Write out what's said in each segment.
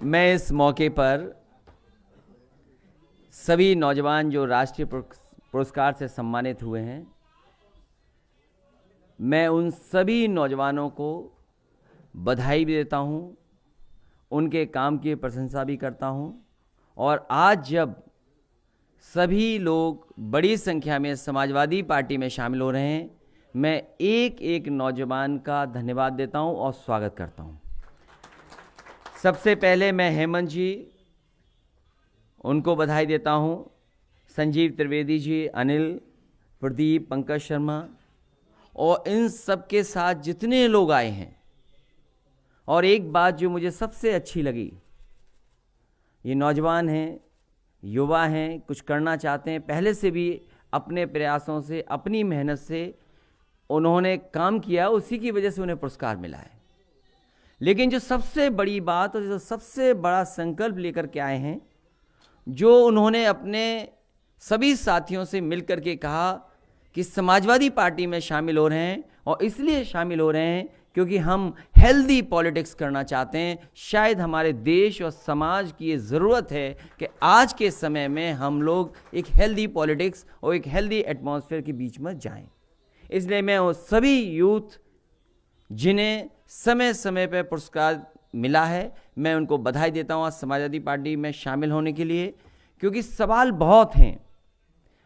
मैं इस मौके पर सभी नौजवान जो राष्ट्रीय पुरस्कार से सम्मानित हुए हैं, मैं उन सभी नौजवानों को बधाई भी देता हूं, उनके काम की प्रशंसा भी करता हूं। और आज जब सभी लोग बड़ी संख्या में समाजवादी पार्टी में शामिल हो रहे हैं, मैं एक एक नौजवान का धन्यवाद देता हूं और स्वागत करता हूं। सबसे पहले मैं हेमंत जी, उनको बधाई देता हूं, संजीव त्रिवेदी जी, अनिल, प्रदीप, पंकज शर्मा और इन सब के साथ जितने लोग आए हैं। और एक बात जो मुझे सबसे अच्छी लगी, ये नौजवान हैं, युवा हैं, कुछ करना चाहते हैं, पहले से भी अपने प्रयासों से, अपनी मेहनत से उन्होंने काम किया, उसी की वजह से उन्हें पुरस्कार मिला है। लेकिन जो सबसे बड़ी बात और जो सबसे बड़ा संकल्प लेकर के आए हैं, जो उन्होंने अपने सभी साथियों से मिलकर के कहा कि समाजवादी पार्टी में शामिल हो रहे हैं, और इसलिए शामिल हो रहे हैं क्योंकि हम हेल्दी पॉलिटिक्स करना चाहते हैं। शायद हमारे देश और समाज की ये ज़रूरत है कि आज के समय में हम लोग एक हेल्दी पॉलिटिक्स और एक हेल्दी एटमॉस्फेयर के बीच में जाएं। इसलिए मैं वो सभी यूथ जिन्हें समय समय पर पुरस्कार मिला है, मैं उनको बधाई देता हूँ आज समाजवादी पार्टी में शामिल होने के लिए। क्योंकि सवाल बहुत हैं।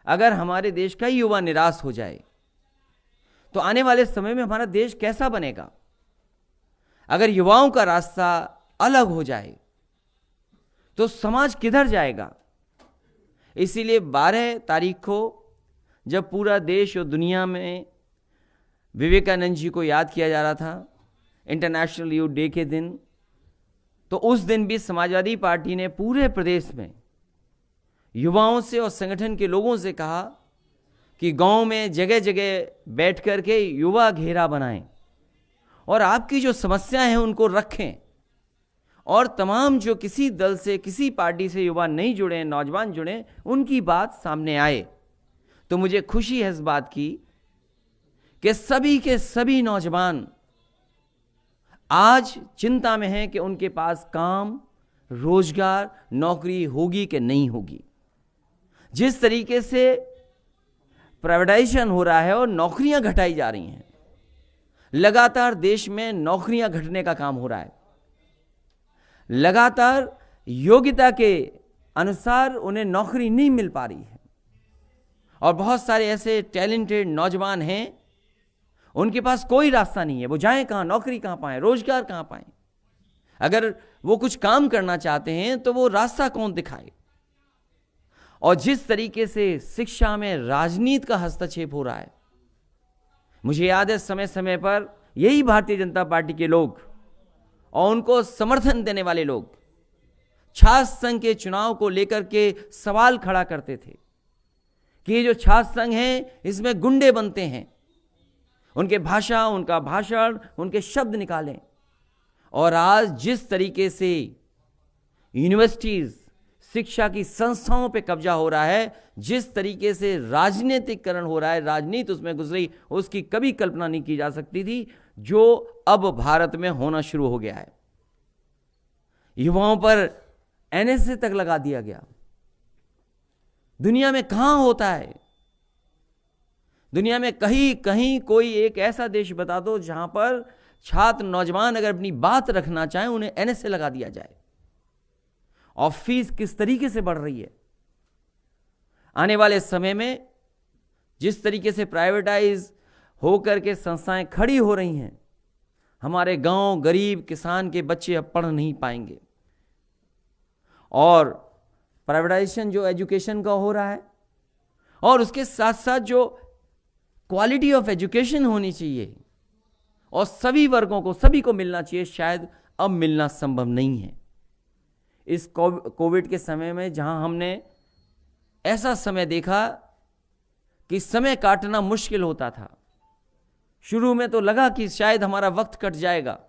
अगर हमारे देश का युवा निराश हो जाए तो आने वाले समय में हमारा देश कैसा बनेगा? अगर युवाओं का रास्ता अलग हो जाए तो समाज किधर जाएगा? इसीलिए 12 तारीख को जब पूरा देश और दुनिया में विवेकानंद जी को याद किया जा रहा था, इंटरनेशनल यूथ डे के दिन, तो उस दिन भी समाजवादी पार्टी ने पूरे प्रदेश में युवाओं से और संगठन के लोगों से कहा कि गांव में जगह जगह बैठ कर के युवा घेरा बनाएं और आपकी जो समस्याएं हैं उनको रखें। और तमाम जो किसी दल से, किसी पार्टी से युवा नहीं जुड़े, नौजवान जुड़े, उनकी बात सामने आए। तो मुझे खुशी है इस बात की कि सभी के सभी नौजवान आज चिंता में हैं कि उनके पास काम, रोजगार, नौकरी होगी कि नहीं होगी। जिस तरीके से प्राइवेटाइजेशन हो रहा है और नौकरियां घटाई जा रही हैं, लगातार देश में नौकरियां घटने का काम हो रहा है। लगातार योग्यता के अनुसार उन्हें नौकरी नहीं मिल पा रही है। और बहुत सारे ऐसे टैलेंटेड नौजवान हैं, उनके पास कोई रास्ता नहीं है। वो जाएं कहां, नौकरी कहां पाएं, रोजगार कहां पाएं? अगर वो कुछ काम करना चाहते हैं तो वो रास्ता कौन दिखाए? और जिस तरीके से शिक्षा में राजनीति का हस्तक्षेप हो रहा है, मुझे याद है समय समय पर यही भारतीय जनता पार्टी के लोग और उनको समर्थन देने वाले लोग छात्र संघ के चुनाव को लेकर के सवाल खड़ा करते थे कि ये जो छात्र संघ है इसमें गुंडे बनते हैं, उनके भाषा, उनका भाषण, उनके शब्द निकालें। और आज जिस तरीके से यूनिवर्सिटीज, शिक्षा की संस्थाओं पे कब्जा हो रहा है, जिस तरीके से राजनीतिकरण हो रहा है, राजनीति उसमें गुजरी, उसकी कभी कल्पना नहीं की जा सकती थी, जो अब भारत में होना शुरू हो गया है। युवाओं पर एनएसए तक लगा दिया गया। दुनिया में कहां होता है? दुनिया में कहीं कहीं कोई एक ऐसा देश बता दो जहां पर छात्र, नौजवान अगर अपनी बात रखना चाहें उन्हें एनएसए लगा दिया जाए। और फीस किस तरीके से बढ़ रही है। आने वाले समय में जिस तरीके से प्राइवेटाइज होकर के संस्थाएं खड़ी हो रही हैं, हमारे गांव, गरीब किसान के बच्चे अब पढ़ नहीं पाएंगे। और प्राइवेटाइजेशन जो एजुकेशन का हो रहा है, और उसके साथ साथ जो क्वालिटी ऑफ एजुकेशन होनी चाहिए और सभी वर्गों को, सभी को मिलना चाहिए, शायद अब मिलना संभव नहीं है। इस कोविड के समय में जहां हमने ऐसा समय देखा कि समय काटना मुश्किल होता था, शुरू में तो लगा कि शायद हमारा वक्त कट जाएगा।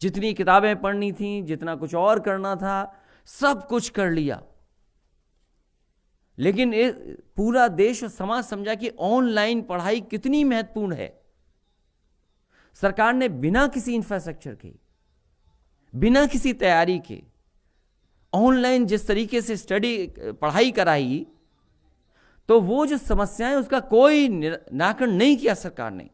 जितनी किताबें पढ़नी थी, जितना कुछ और करना था, सब कुछ कर लिया। लेकिन पूरा देश और समाज समझा कि ऑनलाइन पढ़ाई कितनी महत्वपूर्ण है। सरकार ने बिना किसी इंफ्रास्ट्रक्चर के, बिना किसी तैयारी के ऑनलाइन जिस तरीके से पढ़ाई कराई, तो वो जो समस्याएं उसका कोई निराकरण नहीं किया सरकार ने।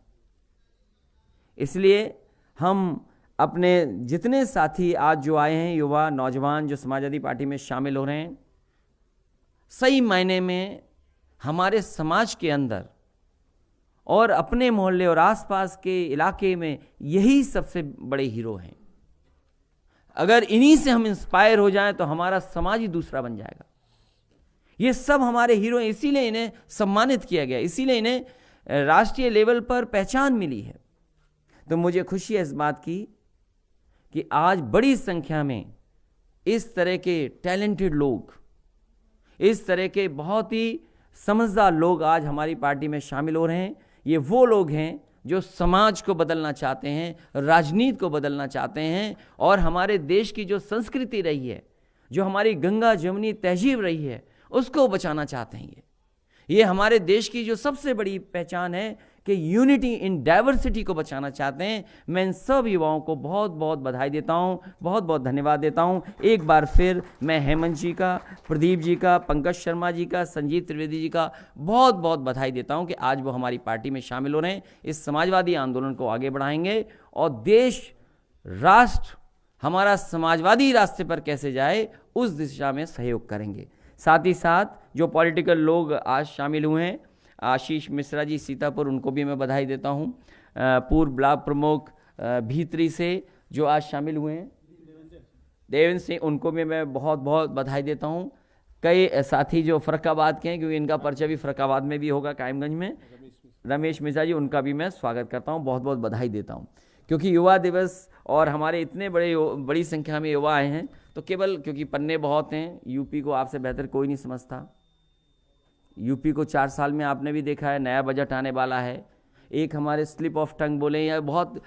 इसलिए हम अपने जितने साथी आज जो आए हैं, युवा नौजवान जो समाजवादी पार्टी में शामिल हो रहे हैं, सही मायने में हमारे समाज के अंदर और अपने मोहल्ले और आसपास के इलाके में यही सबसे बड़े हीरो हैं। अगर इन्हीं से हम इंस्पायर हो जाएं तो हमारा समाज ही दूसरा बन जाएगा। ये सब हमारे हीरो हैं, इसीलिए इन्हें सम्मानित किया गया, इसीलिए इन्हें राष्ट्रीय लेवल पर पहचान मिली है। तो मुझे खुशी है इस बात की कि आज बड़ी संख्या में इस तरह के टैलेंटेड लोग, इस तरह के बहुत ही समझदार लोग आज हमारी पार्टी में शामिल हो रहे हैं। ये वो लोग हैं जो समाज को बदलना चाहते हैं, राजनीति को बदलना चाहते हैं, और हमारे देश की जो संस्कृति रही है, जो हमारी गंगा जमुनी तहजीब रही है, उसको बचाना चाहते हैं। ये हमारे देश की जो सबसे बड़ी पहचान है कि यूनिटी इन डाइवर्सिटी को बचाना चाहते हैं। मैं इन सब युवाओं को बहुत बहुत बधाई देता हूं, बहुत बहुत धन्यवाद देता हूं। एक बार फिर मैं हेमंत जी का, प्रदीप जी का, पंकज शर्मा जी का, संजीव त्रिवेदी जी का बहुत बहुत बधाई देता हूं कि आज वो हमारी पार्टी में शामिल हो रहे हैं। इस समाजवादी आंदोलन को आगे बढ़ाएंगे और देश, राष्ट्र हमारा समाजवादी रास्ते पर कैसे जाए उस दिशा में सहयोग करेंगे। साथ ही साथ जो पॉलिटिकल लोग आज शामिल हुए हैं, आशीष मिश्रा जी सीतापुर, उनको भी मैं बधाई देता हूं। पूर्व ब्लॉक प्रमुख भीतरी से जो आज शामिल हुए हैं, देवेंद्र सिंह, उनको भी मैं बहुत बहुत बधाई देता हूं। कई साथी जो फर्रुखाबाद के हैं, क्योंकि इनका पर्चा भी फर्रुखाबाद में भी होगा, कायमगंज में, रमेश मिश्रा जी, उनका भी मैं स्वागत करता हूं, बहुत बहुत बधाई देता हूं। क्योंकि युवा दिवस और हमारे इतने बड़ी संख्या में युवा आए हैं, तो केवल क्योंकि पन्ने बहुत हैं, यूपी को आपसे बेहतर कोई नहीं समझता। यूपी को 4 साल में आपने भी देखा है, नया बजट आने वाला है। एक हमारे स्लिप ऑफ टंग बोले या बहुत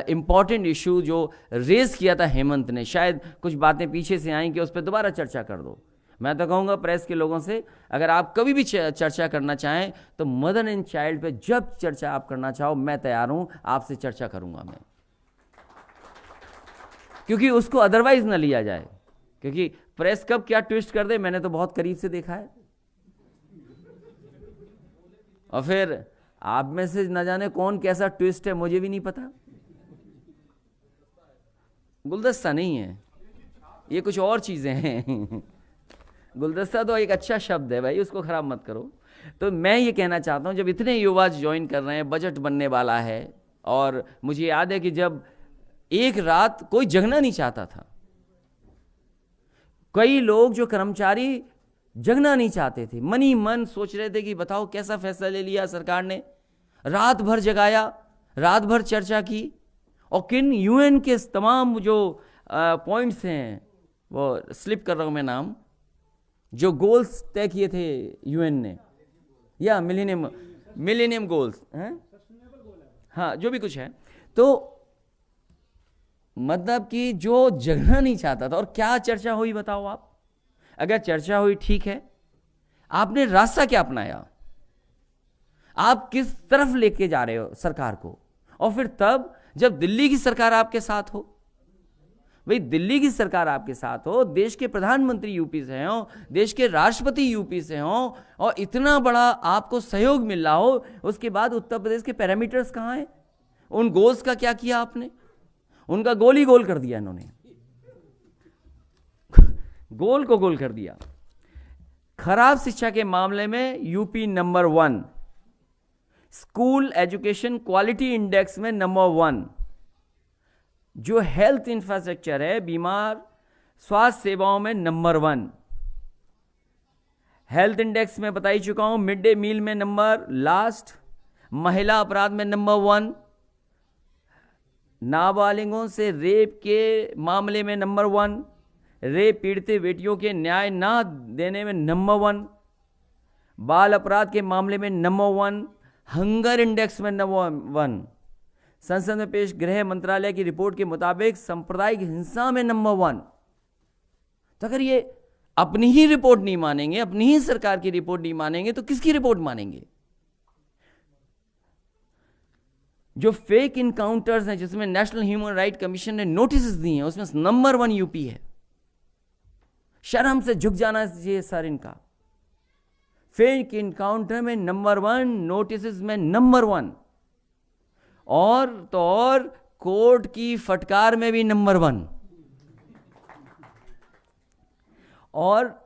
इम्पॉर्टेंट इशू जो रेज किया था हेमंत ने, शायद कुछ बातें पीछे से आई कि उस पर दोबारा चर्चा कर दो। मैं तो कहूँगा प्रेस के लोगों से, अगर आप कभी भी चर्चा करना चाहें तो मदर एंड चाइल्ड पे जब चर्चा आप करना चाहो, मैं तैयार हूँ, आपसे चर्चा करूँगा मैं, क्योंकि उसको अदरवाइज ना लिया जाए। क्योंकि प्रेस कब क्या ट्विस्ट कर दे, मैंने तो बहुत करीब से देखा है। और फिर आप में से न जाने कौन कैसा ट्विस्ट है, मुझे भी नहीं पता। गुलदस्ता नहीं है ये, कुछ और चीजें हैं। गुलदस्ता तो एक अच्छा शब्द है भाई, उसको खराब मत करो। तो मैं ये कहना चाहता हूं, जब इतने युवा ज्वाइन कर रहे हैं, बजट बनने वाला है, और मुझे याद है कि जब एक रात कोई जगना नहीं चाहता था, कई लोग जो कर्मचारी जगना नहीं चाहते थे, मन ही मन सोच रहे थे कि बताओ कैसा फैसला ले लिया सरकार ने। रात भर जगाया, रात भर चर्चा की, और किन यूएन के तमाम जो पॉइंट्स हैं, वो स्लिप कर रहा हूं मैं नाम, जो गोल्स तय किए थे यूएन ने, या मिलेनियम गोल्स हैं, हाँ जो भी कुछ है, तो मतलब कि जो जगना नहीं चाहता था। और क्या चर्चा हुई बताओ आप? अगर चर्चा हुई ठीक है, आपने रास्ता क्या अपनाया, आप किस तरफ लेके जा रहे हो सरकार को? और फिर तब जब दिल्ली की सरकार आपके साथ हो, भाई दिल्ली की सरकार आपके साथ हो, देश के प्रधानमंत्री यूपी से हो, देश के राष्ट्रपति यूपी से हो, और इतना बड़ा आपको सहयोग मिल रहा हो, उसके बाद उत्तर प्रदेश के पैरामीटर्स कहां हैं? उन गोल्स का क्या किया आपने? उनका गोल ही गोल कर दिया इन्होंने, गोल को गोल कर दिया। खराब शिक्षा के मामले में UP number 1, school education quality index में नंबर 1, जो हेल्थ इंफ्रास्ट्रक्चर है, बीमार स्वास्थ्य सेवाओं में नंबर 1, हेल्थ इंडेक्स में बता ही चुका हूं, मिड डे मील में नंबर लास्ट, महिला अपराध में नंबर 1, नाबालिगों से रेप के मामले में नंबर 1, रेप पीड़ित बेटियों के न्याय ना देने में नंबर 1, बाल अपराध के मामले में नंबर 1, हंगर इंडेक्स में नंबर 1, संसद में पेश गृह मंत्रालय की रिपोर्ट के मुताबिक सांप्रदायिक हिंसा में नंबर 1। तो अगर ये अपनी ही रिपोर्ट नहीं मानेंगे, अपनी ही सरकार की रिपोर्ट नहीं मानेंगे, तो किसकी रिपोर्ट मानेंगे? जो फेक इनकाउंटर्स हैं, जिसमें नेशनल ह्यूमन राइट कमीशन ने नोटिस दिए हैं, उसमें नंबर 1 यूपी है। शर्म से झुक जाना चाहिए सर इनका। फेक इनकाउंटर में नंबर 1, नोटिस में नंबर 1, और तो और कोर्ट की फटकार में भी नंबर 1। और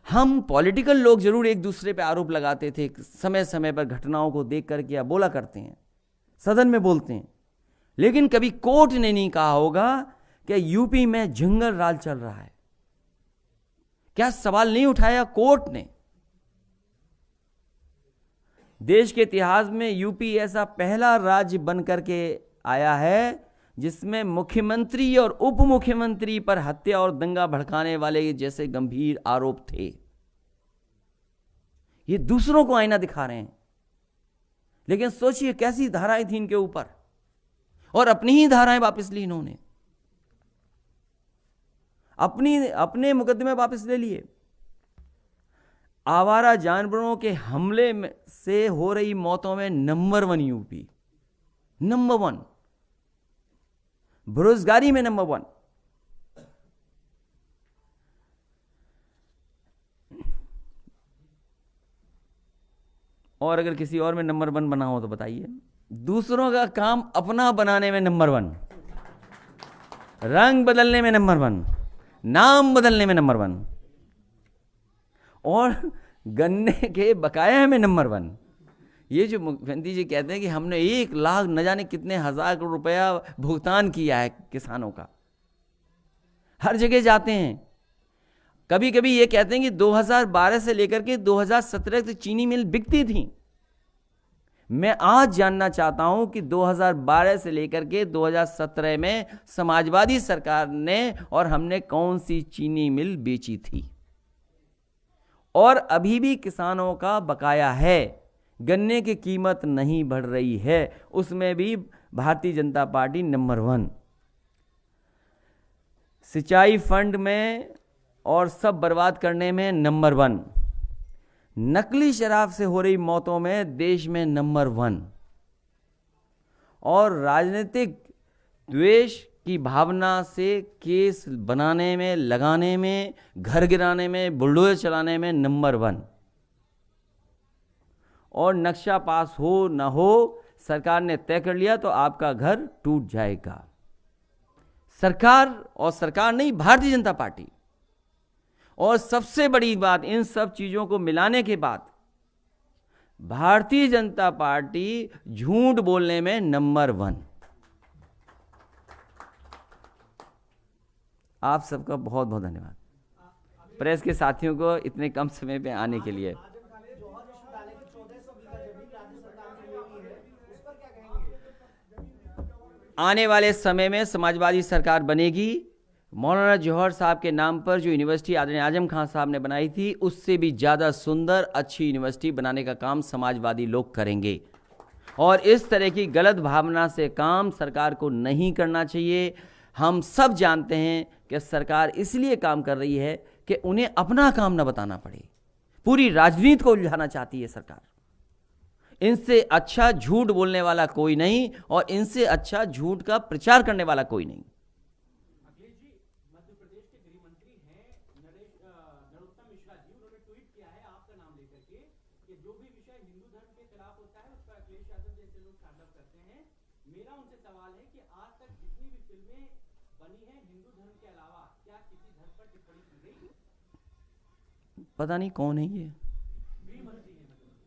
हम पॉलिटिकल लोग जरूर एक दूसरे पे आरोप लगाते थे, समय समय पर घटनाओं को देख करके या बोला करते हैं, सदन में बोलते हैं, लेकिन कभी कोर्ट ने नहीं कहा होगा कि यूपी में जंगल राज चल रहा है। क्या सवाल नहीं उठाया कोर्ट ने? देश के इतिहास में यूपी ऐसा पहला राज्य बन करके आया है जिसमें मुख्यमंत्री और उप मुख्यमंत्री पर हत्या और दंगा भड़काने वाले जैसे गंभीर आरोप थे। ये दूसरों को आईना दिखा रहे हैं, लेकिन सोचिए कैसी धाराएं थी इनके ऊपर, और अपनी ही धाराएं वापस ली इन्होंने, अपने मुकदमे वापस ले लिए। आवारा जानवरों के हमले से हो रही मौतों में नंबर 1 यूपी, नंबर 1। बेरोजगारी में नंबर 1। और अगर किसी और में नंबर 1 बना हो तो बताइए। दूसरों का काम अपना बनाने में नंबर 1, रंग बदलने में नंबर 1, नाम बदलने में नंबर 1, और गन्ने के बकाया में नंबर 1। ये जो मुख्यमंत्री जी कहते हैं कि हमने 1 लाख न जाने कितने हजार करोड़ रुपया भुगतान किया है किसानों का, हर जगह जाते हैं। कभी कभी ये कहते हैं कि 2012 से लेकर के 2017 तक चीनी मिल बिकती थी। मैं आज जानना चाहता हूं कि 2012 से लेकर के 2017 में समाजवादी सरकार ने और हमने कौन सी चीनी मिल बेची थी, और अभी भी किसानों का बकाया है। गन्ने की कीमत नहीं बढ़ रही है, उसमें भी भारतीय जनता पार्टी नंबर 1। सिंचाई फंड में और सब बर्बाद करने में नंबर 1। नकली शराब से हो रही मौतों में देश में नंबर 1। और राजनीतिक द्वेष की भावना से केस बनाने में, लगाने में, घर गिराने में, बुलडोजर चलाने में नंबर 1। और नक्शा पास हो ना हो, सरकार ने तय कर लिया तो आपका घर टूट जाएगा। सरकार नहीं, भारतीय जनता पार्टी। और सबसे बड़ी बात, इन सब चीजों को मिलाने के बाद भारतीय जनता पार्टी झूठ बोलने में नंबर 1। आप सबका बहुत बहुत धन्यवाद, प्रेस के साथियों को इतने कम समय पे आने के लिए। आने वाले समय में समाजवादी सरकार बनेगी। मौलाना जौहर साहब के नाम पर जो यूनिवर्सिटी आदरणीय आजम खान साहब ने बनाई थी, उससे भी ज़्यादा सुंदर अच्छी यूनिवर्सिटी बनाने का काम समाजवादी लोग करेंगे। और इस तरह की गलत भावना से काम सरकार को नहीं करना चाहिए। हम सब जानते हैं कि सरकार इसलिए काम कर रही है कि उन्हें अपना काम न बताना पड़े। पूरी राजनीति को उलझाना चाहती है सरकार। इनसे अच्छा झूठ बोलने वाला कोई नहीं, और इनसे अच्छा झूठ का प्रचार करने वाला कोई नहीं। अखिलेश जी, मध्य प्रदेश के गृह मंत्री हैं नरोत्तम मिश्रा जी, उन्होंने ट्वीट किया है आपका नाम लेकर के कि जो भी विषय हिंदू धर्म के खिलाफ होता है उस पर अखिलेश यादव जैसे लोग ताड़ना करते हैं। मेरा उनसे सवाल है कि आज तक जितनी भी फिल्में बनी हैं हिंदू धर्म के अलावा, क्या किसी धर्म पर टिप्पणी की गई? पता नहीं कौन है ये,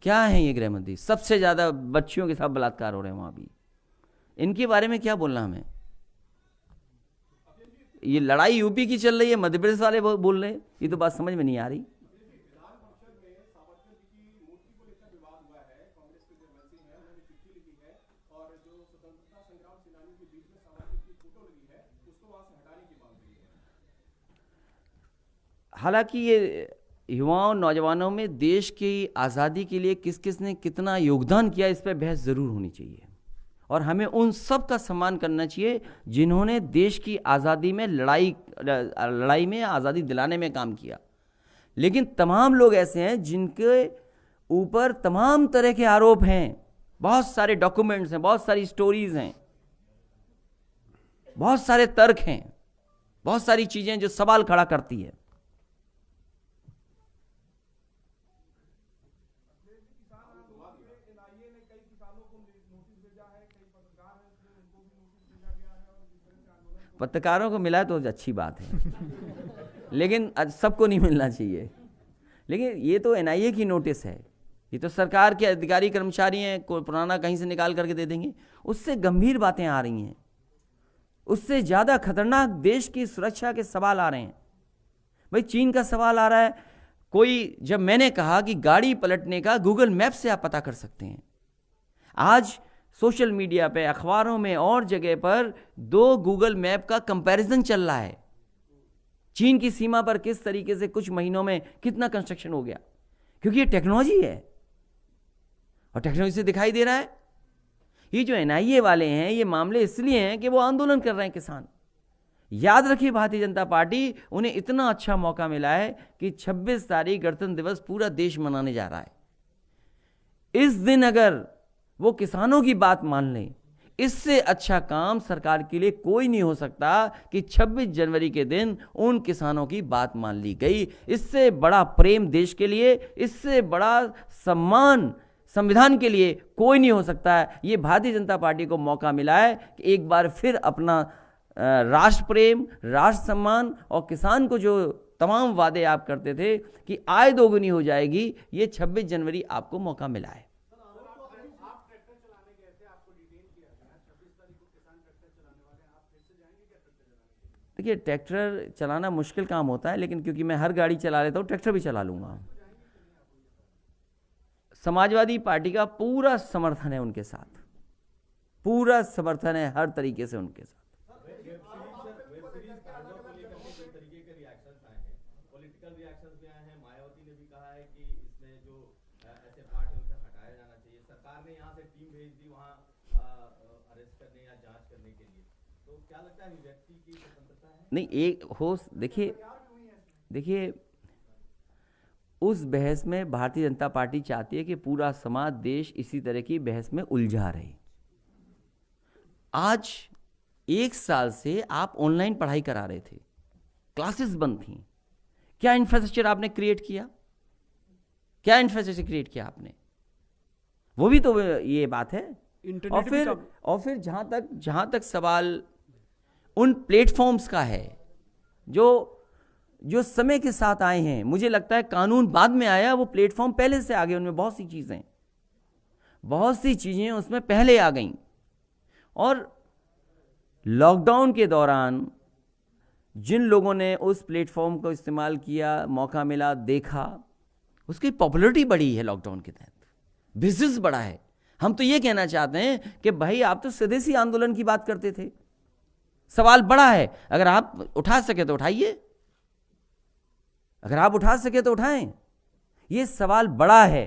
क्या है ये गृह मंत्री? सबसे ज्यादा बच्चियों के साथ बलात्कार हो रहे हैं वहां भी। इनके बारे में क्या बोलना हमें? ये लड़ाई यूपी की चल रही है, मध्य प्रदेश वाले बोल रहे हैं, ये तो बात समझ में नहीं आ रही। हालांकि ये युवाओं नौजवानों में देश की आज़ादी के लिए किस किस ने कितना योगदान किया, इस पर बहस ज़रूर होनी चाहिए। और हमें उन सब का सम्मान करना चाहिए जिन्होंने देश की आज़ादी में लड़ाई में आज़ादी दिलाने में काम किया। लेकिन तमाम लोग ऐसे हैं जिनके ऊपर तमाम तरह के आरोप हैं, बहुत सारे डॉक्यूमेंट्स हैं, बहुत सारी स्टोरीज हैं, बहुत सारे तर्क हैं, बहुत सारी चीज़ें जो सवाल खड़ा करती है। एनआईए ने कई किसानों को नोटिस भेजा है, कई पत्रकार हैं उसमें उनको भी नोटिस भेजा गया है, और जिस तरह से आंदोलन पत्रकारों को मिला तो अच्छी बात है लेकिन सबको नहीं मिलना चाहिए। लेकिन ये तो एनआईए की नोटिस है, ये तो सरकार के अधिकारी कर्मचारी हैं, कोई पुराना कहीं से निकाल करके दे देंगे। उससे गंभीर बातें आ रही हैं, उससे ज़्यादा खतरनाक देश की सुरक्षा के सवाल आ रहे हैं। भाई चीन का सवाल आ रहा है, कोई जब मैंने कहा कि गाड़ी पलटने का गूगल मैप से आप पता कर सकते हैं, आज सोशल मीडिया पे, अखबारों में और जगह पर 2 गूगल मैप का कंपैरिजन चल रहा है। चीन की सीमा पर किस तरीके से कुछ महीनों में कितना कंस्ट्रक्शन हो गया, क्योंकि ये टेक्नोलॉजी है और टेक्नोलॉजी से दिखाई दे रहा है। ये जो एनआईए वाले हैं, ये मामले इसलिए हैं कि वो आंदोलन कर रहे हैं किसान। याद रखिए भारतीय जनता पार्टी, उन्हें इतना अच्छा मौका मिला है कि 26 तारीख गणतंत्र दिवस पूरा देश मनाने जा रहा है। इस दिन अगर वो किसानों की बात मान लें, इससे अच्छा काम सरकार के लिए कोई नहीं हो सकता कि 26 जनवरी के दिन उन किसानों की बात मान ली गई। इससे बड़ा प्रेम देश के लिए, इससे बड़ा सम्मान संविधान के लिए कोई नहीं हो सकता है। ये भारतीय जनता पार्टी को मौका मिला है कि एक बार फिर अपना राष्ट्र प्रेम, राष्ट्र सम्मान और किसान को जो तमाम वादे आप करते थे कि आय दोगुनी हो जाएगी, ये 26 जनवरी आपको मौका मिला है। आप ट्रैक्टर चलाने गए थे, आपको डिटेन किया गया, 26 तारीख को किसान ट्रैक्टर चलाने वाले हैं, आप फिर से जाएंगे क्या ट्रैक्टर चलाने? देखिए, ट्रैक्टर चलाना मुश्किल काम होता है, लेकिन क्योंकि मैं हर गाड़ी चला लेता हूँ, ट्रैक्टर भी चला लूँगा। समाजवादी पार्टी का पूरा समर्थन है उनके साथ, पूरा समर्थन है हर तरीके से उनके साथ। पॉलिटिकल रिएक्शंस भी आए हैं, मायावती ने भी कहा है कि इसमें जो ऐसे पार्ट है उसे हटाया जाना चाहिए। सरकार ने यहाँ से टीम भेज दी वहाँ अरेस्ट करने या जांच करने के लिए। तो क्या लगता है व्यक्ति की स्वतंत्रता है? नहीं, एक हो देखिए उस बहस में भारतीय जनता पार्टी चाहती है कि पूरा समाज, देश इसी तरह की बहस में उलझा रहे। आज 1 साल से आप ऑनलाइन पढ़ाई करा रहे थे, क्लासेस बंद थी, क्या इंफ्रास्ट्रक्चर आपने क्रिएट किया? क्या इंफ्रास्ट्रक्चर क्रिएट किया आपने? वो भी तो ये बात है। और फिर जहां तक सवाल उन प्लेटफॉर्म्स का है जो समय के साथ आए हैं, मुझे लगता है कानून बाद में आया, वो प्लेटफॉर्म पहले से आ गए। उनमें बहुत सी चीजें उसमें पहले आ गईं। और लॉकडाउन के दौरान जिन लोगों ने उस प्लेटफॉर्म को इस्तेमाल किया, मौका मिला, देखा, उसकी पॉपुलैरिटी बढ़ी है। लॉकडाउन के तहत बिजनेस बढ़ा है। हम तो ये कहना चाहते हैं कि भाई आप तो स्वदेशी आंदोलन की बात करते थे, सवाल बड़ा है। अगर आप उठा सके तो उठाइए, अगर आप उठा सके तो उठाएं। ये सवाल बड़ा है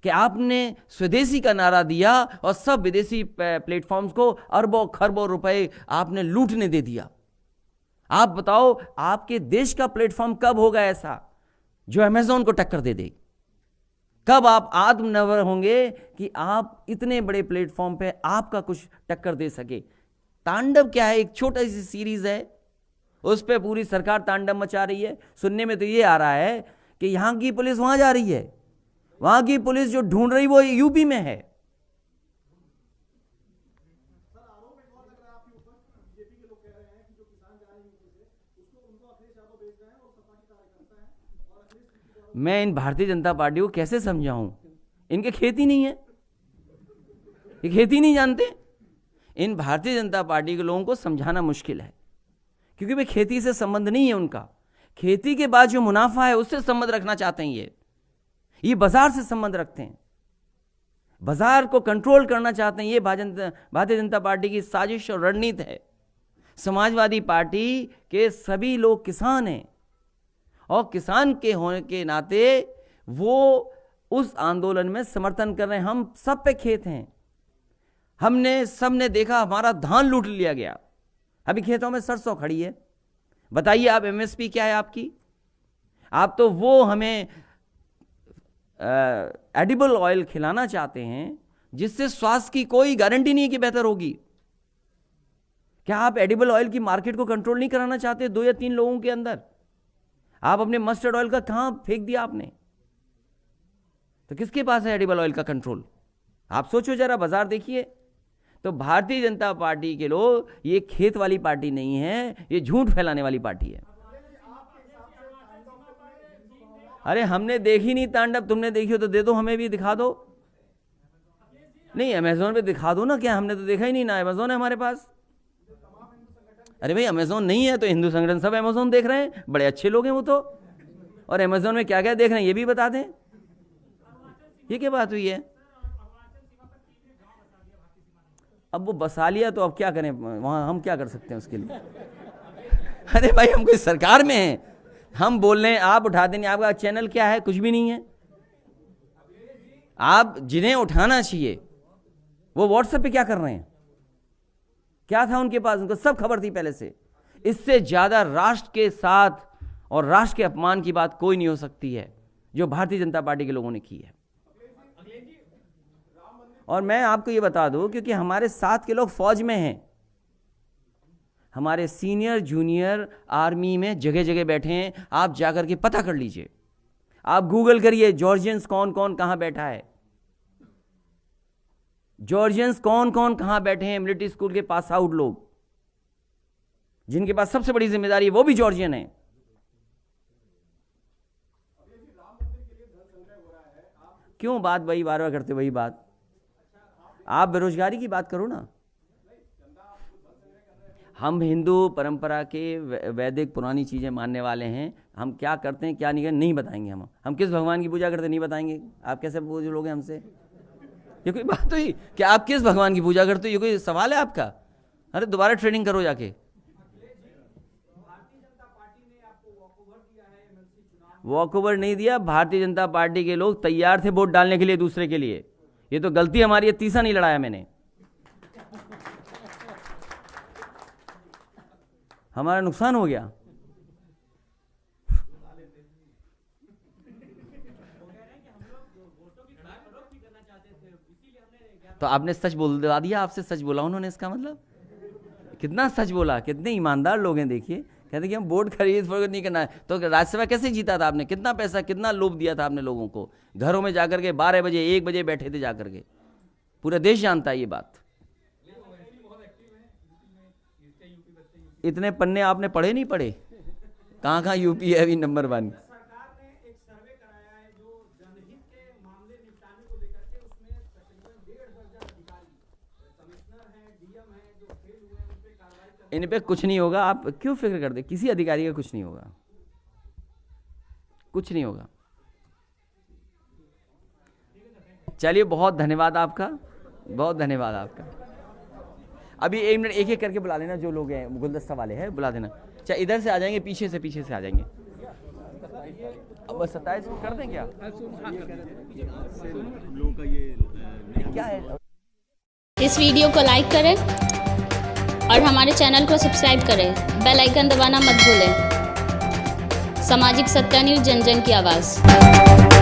कि आपने स्वदेशी का नारा दिया और सब विदेशी प्लेटफॉर्म्स को अरबों खरबों रुपए आपने लूटने दे दिया। आप बताओ, आपके देश का प्लेटफॉर्म कब होगा ऐसा जो अमेज़न को टक्कर दे दे? कब आप आत्मनिर्भर होंगे कि आप इतने बड़े प्लेटफॉर्म पे आपका कुछ टक्कर दे सके? तांडव क्या है? एक छोटा सी सीरीज है, उस पे पूरी सरकार तांडव मचा रही है। सुनने में तो ये आ रहा है कि यहां की पुलिस वहां जा रही है, वहां की पुलिस जो ढूंढ रही वो यूपी में है। मैं इन भारतीय जनता पार्टी को कैसे समझाऊं? इनके खेती नहीं है, ये खेती नहीं जानते। इन भारतीय जनता पार्टी के लोगों को समझाना मुश्किल है, क्योंकि वे खेती से संबंध नहीं है उनका। खेती के बाद जो मुनाफा है उससे संबंध रखना चाहते हैं। ये बाजार से संबंध रखते हैं, बाजार को कंट्रोल करना चाहते हैं। ये भारतीय जनता पार्टी की साजिश और रणनीति है। समाजवादी पार्टी के सभी लोग किसान हैं और किसान के होने के नाते वो उस आंदोलन में समर्थन कर रहे हैं। हम सब पे खेत हैं, हमने सबने देखा हमारा धान लूट लिया गया, अभी खेतों में सरसों खड़ी है। बताइए आप एमएसपी क्या है आपकी? आप तो वो हमें एडिबल ऑयल खिलाना चाहते हैं जिससे स्वास्थ्य की कोई गारंटी नहीं है कि बेहतर होगी। क्या आप एडिबल ऑयल की मार्केट को कंट्रोल नहीं कराना चाहते 2 या 3 लोगों के अंदर? आप अपने मस्टर्ड ऑयल का कहां फेंक दिया आपने? तो किसके पास है एडिबल ऑयल का कंट्रोल? आप सोचो जरा, बाजार देखिए। तो भारतीय जनता पार्टी के लोग ये खेत वाली पार्टी नहीं है, ये झूठ फैलाने वाली पार्टी है। अरे हमने देखी नहीं तांडव, तुमने देखी हो तो दे दो, हमें भी दिखा दो। नहीं, अमेजोन पे दिखा दो ना, क्या हमने तो देखा ही नहीं ना, अमेजोन है हमारे पास। अरे भाई अमेजोन नहीं है तो हिंदू संगठन सब अमेजोन देख रहे हैं, बड़े अच्छे लोग हैं वो तो। और अमेजोन में क्या क्या देख रहे हैं ये भी बता दें। ये क्या बात हुई है? अब वो बसा लिया तो अब क्या करें, वहां हम क्या कर सकते हैं उसके लिए? अरे भाई हम कोई सरकार में हैं, हम बोल रहे हैं आप उठा देंगे। आपका चैनल क्या है? कुछ भी नहीं है। आप जिन्हें उठाना चाहिए वो व्हाट्सएप पे क्या कर रहे हैं? क्या था उनके पास? उनको सब खबर थी पहले से। इससे ज्यादा राष्ट्र के साथ और राष्ट्र के अपमान की बात कोई नहीं हो सकती है जो भारतीय जनता पार्टी के लोगों ने की है। और मैं आपको ये बता दूं, क्योंकि हमारे साथ के लोग फौज में हैं, हमारे सीनियर जूनियर आर्मी में जगह जगह बैठे हैं। आप जाकर के पता कर लीजिए, आप गूगल करिए जॉर्जियंस कौन कौन कहां बैठा है, जॉर्जियंस कौन कौन कहां बैठे हैं। मिलिट्री स्कूल के पास आउट लोग जिनके पास सबसे बड़ी जिम्मेदारी है वो भी जॉर्जियन है। क्यों बात वही बार बार करते, वही बात? आप बेरोजगारी की बात करो ना। हम हिंदू परंपरा के वैदिक पुरानी चीज़ें मानने वाले हैं। हम क्या करते हैं क्या नहीं बताएंगे। हम किस भगवान की पूजा करते नहीं बताएंगे। आप कैसे पूछ लोगे हमसे? ये कोई बात हुई कि आप किस भगवान की पूजा करते हो? ये कोई सवाल है आपका? अरे दोबारा ट्रेनिंग करो जाके। वॉकओवर नहीं दिया, भारतीय जनता पार्टी के लोग तैयार थे वोट डालने के लिए दूसरे के लिए। ये तो गलती हमारी है, तीसरा नहीं लड़ाया मैंने। हमारा नुकसान हो गया। तो आपने सच बोल दिला दिया, आपसे सच बोला उन्होंने, इसका मतलब कितना सच बोला। कितने ईमानदार लोग हैं देखिए। कहते कि हम वोट खरीद फरोख्त नहीं करना है। तो राज्यसभा कैसे जीता था आपने? कितना पैसा, कितना लोभ दिया था आपने लोगों को? घरों में जाकर के 12 बजे 1 बजे बैठे थे जाकर के। पूरा देश जानता है ये बात। इतने पन्ने आपने पढ़े नहीं पढ़े? कहाँ कहाँ यूपी है अभी नंबर 1। सरकार ने एक सर्वे कराया है जो जनहित के मामले निपटाने को लेकर के, उसमें तकरीबन 1.5 दर्जन अधिकारी, कमिश्नर हैं, डीएम हैं, जो फेल हुए हैं, उन पे कार्रवाई करने। इन पे कुछ नहीं होगा, आप क्यों फिक्र करते? किसी अधिकारी का कुछ नहीं होगा, कुछ नहीं होगा। चलिए, बहुत धन्यवाद आपका, बहुत धन्यवाद आपका। अभी 1 मिनट एक एक करके बुला लेना, जो लोग हैं गुलदस्ता वाले हैं बुला देना। चाहे इधर से आ जाएंगे, पीछे से आ जाएंगे। अब 27 को कर दें क्या? क्या है? इस वीडियो को लाइक करें और हमारे चैनल को सब्सक्राइब करें। बेल आइकन दबाना मत भूलें। सामाजिक सत्य न्यूज़, जन जन की आवाज़।